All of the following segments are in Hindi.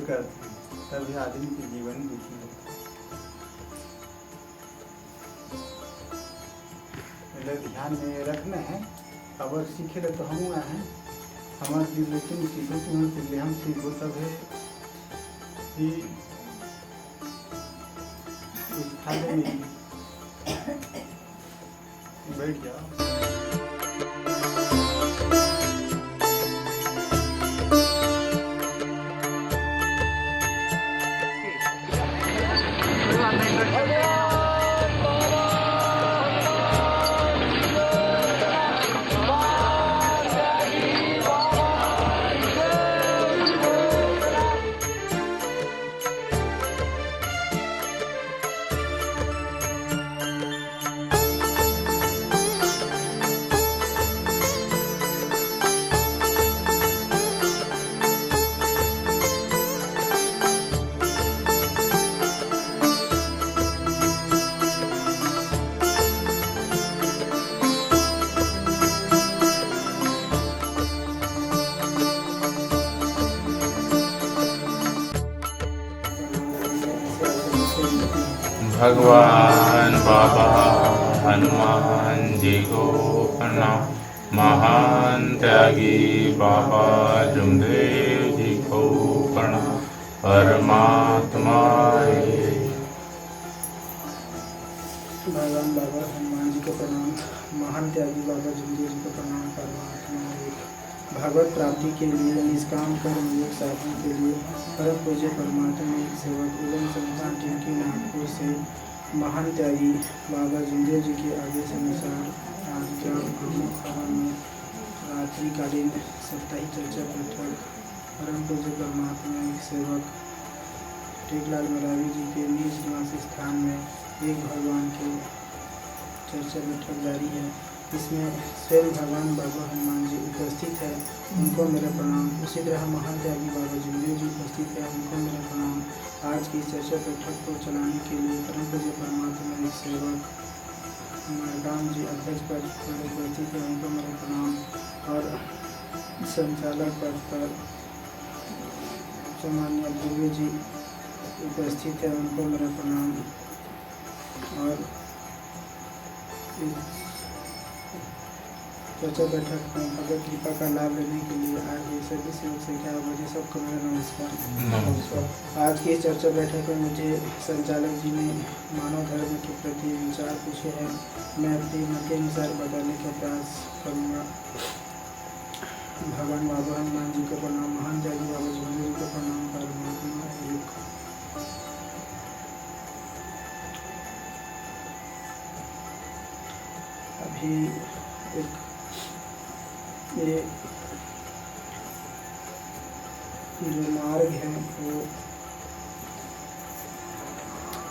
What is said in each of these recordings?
करते हैं, तभी आदमी के जीवन दुखी होता है। पहले ध्यान में रखना है। अगर सीखे तो हम आए हैं, हमारे लिए तुम सीखो, तुम्हारे लिए हम सीखो, तब है कि कुछ फायदा नहीं। बैठ जाओ। भगवान बाबा हनुमान जी को प्रणाम। महान त्यागी बाबा जुमदेव जी को प्रणाम। परमात्मा भगवान बाबा हनुमान जी को प्रणाम। महान त्यागी बाबा जुमदेव जी को प्रणाम। परमात्मा भागवत प्राप्ति के लिए निष्काम कर्म योग साधन के लिए परम पूज्य परमात्मा एक सेवक एवं संतान जिनकी नागपुर से महान त्यागी बाबा जुमदेव जी के आदेश अनुसार आज ग्राम गुरुमुखरा में रात्रिकालीन साप्ताहिक चर्चा बैठक परम पूज्य परमात्मा एक सेवक टेकलाल मरावी जी के निज निवास स्थान में एक भगवान की चर्चा बैठक जारी है। इसमें स्वयं भगवान बाबा हनुमान जी उपस्थित है, उनको मेरा प्रणाम। उसी तरह महान त्यागी बाबा जुमदेव जी उपस्थित है, उनको मेरा प्रणाम। आज की चर्चा बैठक को चलाने के लिए परम पूज्य परमात्मा एक सेवक मरगाम जी अध्यक्ष पद पर उपस्थित है, उनको मेरा प्रणाम। और संचालक पद पर सामान्य देवी जी उपस्थित है, उनको मेरा प्रणाम। और चर्चा बैठक में भगवत कृपा का लाभ लेने के लिए आज ये सभी सेवक संख्या बजे सबको मेरा नमस्कार। आज की चर्चा बैठक में मुझे संचालक जी ने मानव धर्म के प्रति विचार पूछे हैं, मैं अपनी मत के अनुसार बताने का प्रयास करूँगा। भगवान बाबा हनुमान जी को प्रणाम। महान त्यागी बाबा जुमदेव जी को प्रणाम। परमात्मा एक। अभी एक ये जो मार्ग है वो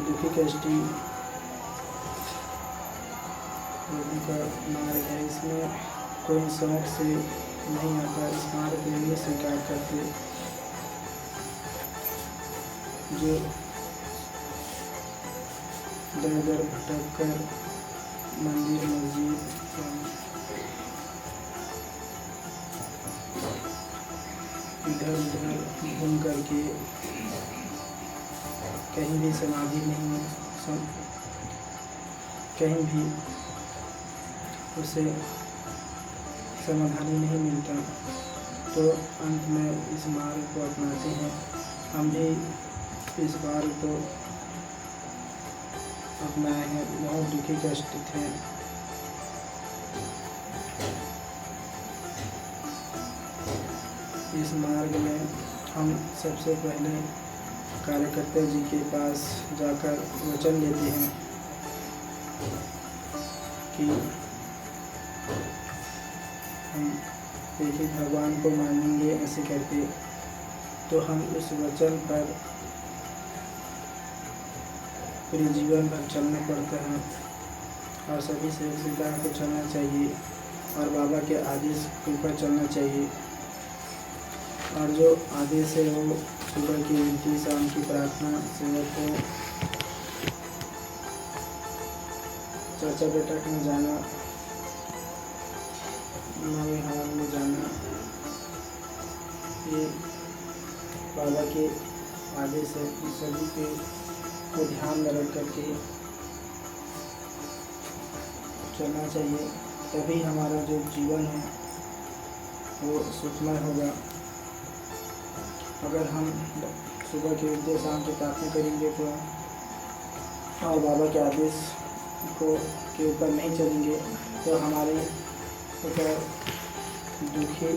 दुखी कष्टी लोगों का मार्ग है। इसमें कोई शौक से नहीं आता, इस मार्ग को नहीं स्वीकार करते। जो दर दर भटक कर मंदिर मस्जिद इधर उधर घूम करके कहीं भी समाधि नहीं, कहीं भी उसे समाधान नहीं मिलता, तो अंत में इस मार्ग को अपनाते हैं। हम भी इस मार्ग को अपनाए हैं, बहुत दुखी कष्ट थे। इस मार्ग में हम सबसे पहले कार्यकर्ता जी के पास जाकर वचन लेते हैं कि हम एक ही भगवान को मानेंगे। ऐसे करके तो हम उस वचन पर पूरे जीवन भर चलना पड़ता है और सभी सेवक को चलना चाहिए और बाबा के आदेश के ऊपर चलना चाहिए। और जो आदेश है वो सुबह की विनती, शाम की प्रार्थना, सेवक को चर्चा बैठक में जाना, नवे हाल में जाना, ये बाबा के आदेश है कि सभी को ध्यान में रख करके चलना चाहिए, तभी हमारा जो जीवन है वो सुखमय होगा। अगर हम सुबह के उठते शाम की प्रार्थना करेंगे तो और बाबा के आदेश के ऊपर नहीं चलेंगे तो हमारे ऊपर दुखी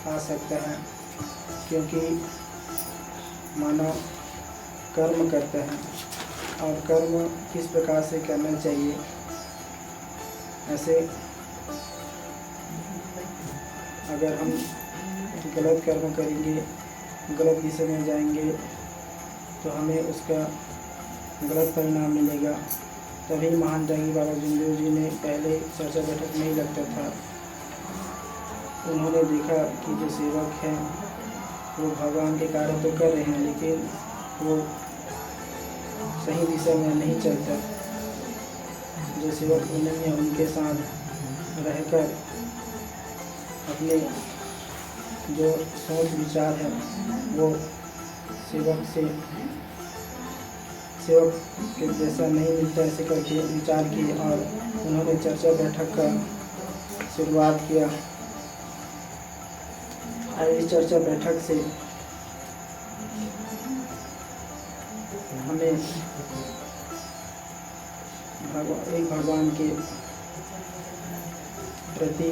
आ सकता है, क्योंकि मानव कर्म करता है और कर्म किस प्रकार से करना चाहिए। ऐसे अगर हम गलत कर्म करेंगे, गलत दिशा में जाएंगे तो हमें उसका गलत परिणाम मिलेगा। तभी महान त्यागी बाबा जुमदेव जी ने पहले चर्चा बैठक नहीं लगता था। उन्होंने देखा कि जो सेवक हैं वो भगवान के कार्य तो कर रहे हैं, लेकिन वो सही दिशा में नहीं चलता। जो सेवक नहीं है उनके साथ रहकर अपने जो सोच विचार है वो सेवक के जैसा नहीं मिलता, ऐसे करके विचार किए और उन्होंने चर्चा बैठक का शुरुआत किया। और इस चर्चा बैठक से हमें एक भगवान के प्रति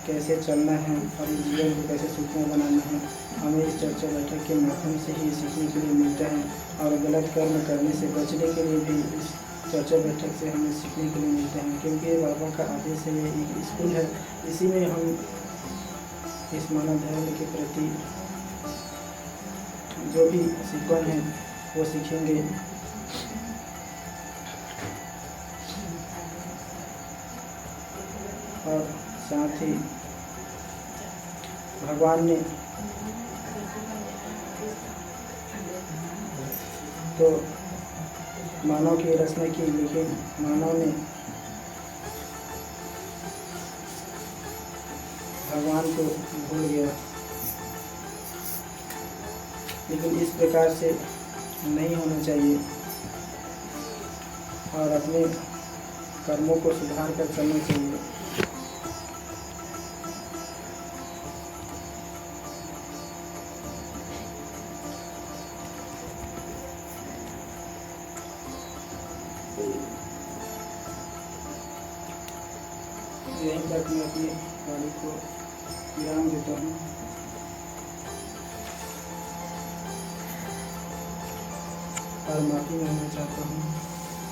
कैसे चलना है और इस जीवन को कैसे सुखमय बनाना है, हमें इस चर्चा बैठक के माध्यम से ही सीखने के लिए मिलता है। और गलत कर्म करने से बचने के लिए भी इस चर्चा बैठक से हमें सीखने के लिए मिलता है, क्योंकि बाबा का आदेश है, ये एक स्कूल है। इसी में हम इस मानव धर्म के प्रति जो भी सीखन है वो सीखेंगे। और साथ ही भगवान ने तो मानव की रचना की, लेकिन मानव ने भगवान को भूल गया। लेकिन इस प्रकार से नहीं होना चाहिए और अपने कर्मों को सुधार कर चलना चाहिए। यहीं तक मैं अपनी गाड़ी को विराम देता हूँ। और माफ़ी मांगना चाहता हूँ।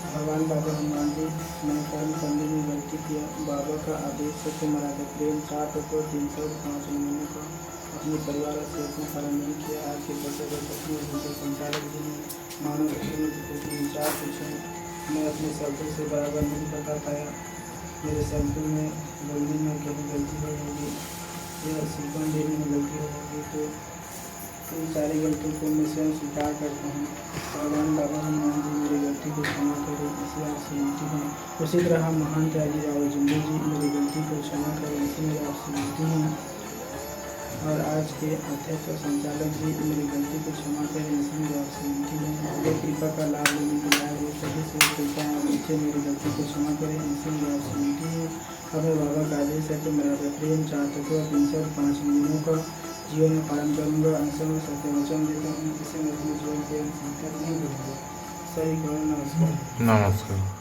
भगवान बाबा हनुमान जी, मैं कर्म करने में गलती किया। बाबा का आदेश सत्य मर्यादा प्रेम 4 तत्व 305 महीनों का अपने परिवार से अपना पालन नहीं किया। आज के बचे हुए दूसरे संचालक जी ने मानव के विचार पूछे। मैं अपने शब्दों से बराबर नहीं बता पाया। मेरे शब्दों में बोलने में कहीं गलती हो होगी या सीखन देने में गलती हो होगी तो इन सारी गलतियों को मैं स्वयं स्वीकार करता हूँ। भगवान बाबा हनुमान जी मेरी गलती को क्षमा करें, इसी आपसे विनती है। उसी तरह महान त्यागी बाबा जुमदेव जी मेरी गलती को क्षमा करें, इसी मेरी आपसे विनती है। और आज के अध्यक्ष और संचालक जी मेरी गलती को क्षमा करें, इसी मेरी आपसे विनती है। जो कृपा का लाभ लेने के लायक वो सभी से कृपा नीचे मेरी गलती को क्षमा करें, इसी मेरी आपसे विनती है। हमें बाबा का आदेश है कि मेरा प्रेम 4 तत्व 305 नियमों का जीवन में पालन करूँगा। अंशों में सत्य वचन देता हूँ, इसे मैं अपने जीवन के संकट नहीं करूँगा। सही करो। नमस्कार। नमस्कार।